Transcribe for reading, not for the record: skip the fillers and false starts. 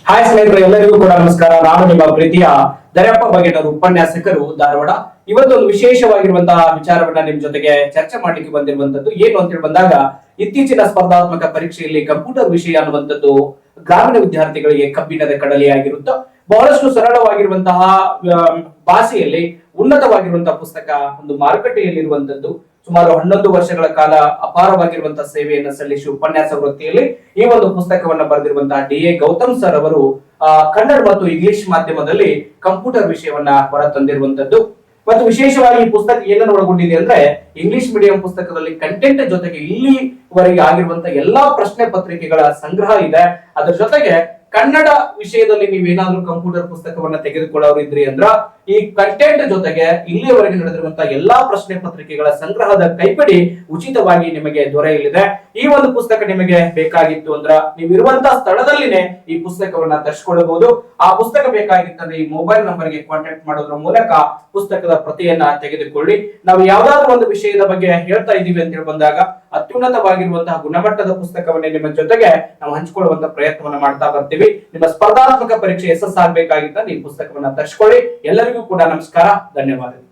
Hi ಸ್ನೇಹಿತರೆ, ಎಲ್ಲರಿಗೂ ಕೂಡ ನಮಸ್ಕಾರ. ನಾನು ನಿಮ್ಮ ಪ್ರೀತಿಯ ದರ್ಯಪ್ಪ ಬಗೆಟರು, ಉಪನ್ಯಾಸಕರು, ಧಾರವಾಡ. ಇವತ್ತೊಂದು ವಿಶೇಷವಾಗಿರುವಂತಹ ವಿಚಾರವನ್ನ ನಿಮ್ ಜೊತೆಗೆ ಚರ್ಚೆ ಮಾಡ್ಲಿಕ್ಕೆ ಬಂದಿರುವಂತದ್ದು ಏನು ಅಂತ ಹೇಳಿ ಬಂದಾಗ, ಇತ್ತೀಚಿನ ಸ್ಪರ್ಧಾತ್ಮಕ ಪರೀಕ್ಷೆಯಲ್ಲಿ ಕಂಪ್ಯೂಟರ್ ವಿಷಯ ಅನ್ನುವಂಥದ್ದು ಗ್ರಾಮೀಣ ವಿದ್ಯಾರ್ಥಿಗಳಿಗೆ ಕಬ್ಬಿಣದ ಕಡಲೆಯಾಗಿರುತ್ತೋ. ಬಹಳಷ್ಟು ಸರಳವಾಗಿರುವಂತಹ ಭಾಷೆಯಲ್ಲಿ ಉನ್ನತವಾಗಿರುವಂತಹ ಪುಸ್ತಕ ಒಂದು ಮಾರುಕಟ್ಟೆಯಲ್ಲಿರುವಂತದ್ದು. ಸುಮಾರು 11 ವರ್ಷಗಳ ಕಾಲ ಅಪಾರವಾಗಿರುವಂತಹ ಸೇವೆಯನ್ನು ಸಲ್ಲಿಸಿ ಉಪನ್ಯಾಸ ವೃತ್ತಿಯಲ್ಲಿ ಈ ಒಂದು ಪುಸ್ತಕವನ್ನ ಬರೆದಿರುವಂತಹ ಡಿ.ಎ. ಗೌತಮ್ ಸರ್ ಅವರು ಕನ್ನಡ ಮತ್ತು ಇಂಗ್ಲಿಷ್ ಮಾಧ್ಯಮದಲ್ಲಿ ಕಂಪ್ಯೂಟರ್ ವಿಷಯವನ್ನ ಹೊರತಂದಿರುವಂತದ್ದು. ಮತ್ತು ವಿಶೇಷವಾಗಿ ಈ ಪುಸ್ತಕ ಏನನ್ನು ಒಳಗೊಂಡಿದೆ ಅಂದ್ರೆ, ಇಂಗ್ಲಿಷ್ ಮೀಡಿಯಂ ಪುಸ್ತಕದಲ್ಲಿ ಕಂಟೆಂಟ್ ಜೊತೆಗೆ ಇಲ್ಲಿವರೆಗೆ ಆಗಿರುವಂತಹ ಎಲ್ಲಾ ಪ್ರಶ್ನೆ ಪತ್ರಿಕೆಗಳ ಸಂಗ್ರಹ ಇದೆ. ಅದರ ಜೊತೆಗೆ ಕನ್ನಡ ವಿಷಯದಲ್ಲಿ ನೀವೇನಾದ್ರೂ ಕಂಪ್ಯೂಟರ್ ಪುಸ್ತಕವನ್ನ ತೆಗೆದುಕೊಳ್ಳೋರಿದ್ರಿ ಅಂದ್ರ ಈ ಕಂಟೆಂಟ್ ಜೊತೆಗೆ ಇಲ್ಲಿಯವರೆಗೆ ನಡೆದಿರುವಂತಹ ಎಲ್ಲಾ ಪ್ರಶ್ನೆ ಪತ್ರಿಕೆಗಳ ಸಂಗ್ರಹದ ಕೈಪಿಡಿ ಉಚಿತವಾಗಿ ನಿಮಗೆ ದೊರೆಯಲಿದೆ. ಈ ಒಂದು ಪುಸ್ತಕ ನಿಮಗೆ ಬೇಕಾಗಿತ್ತು ಅಂದ್ರ ನೀವಿರುವಂತಹ ಸ್ಥಳದಲ್ಲಿನೇ ಈ ಪುಸ್ತಕವನ್ನ ತರಿಸಿಕೊಳ್ಳಬಹುದು. ಆ ಪುಸ್ತಕ ಬೇಕಾಗಿತ್ತಂದ್ರೆ ಈ ಮೊಬೈಲ್ ನಂಬರ್ಗೆ ಕಾಂಟ್ಯಾಕ್ಟ್ ಮಾಡೋದ್ರ ಮೂಲಕ ಪುಸ್ತಕದ ಪ್ರತಿಯನ್ನ ತೆಗೆದುಕೊಳ್ಳಿ. ನಾವು ಯಾವ್ದಾದ್ರು ಒಂದು ವಿಷಯದ ಬಗ್ಗೆ ಹೇಳ್ತಾ ಇದೀವಿ ಅಂತ ಹೇಳಿ ಬಂದಾಗ ಅತ್ಯುನ್ನತವಾಗಿರುವಂತಹ ಗುಣಮಟ್ಟದ ಪುಸ್ತಕವನ್ನೇ ನಿಮ್ಮ ಜೊತೆಗೆ ನಾವು ಹಂಚಿಕೊಳ್ಳುವಂತ ಪ್ರಯತ್ನವನ್ನ ಮಾಡ್ತಾ ಬರ್ತೀವಿ. ನಿಮ್ಮ ಸ್ಪರ್ಧಾತ್ಮಕ ಪರೀಕ್ಷೆ ಯಶಸ್ಸಾಗಬೇಕಾಗಿದ್ದ ಈ ಪುಸ್ತಕವನ್ನ ತರಿಸಿಕೊಳ್ಳಿ. ಎಲ್ಲರಿಗೂ ಕೂಡ ನಮಸ್ಕಾರ, ಧನ್ಯವಾದಗಳು.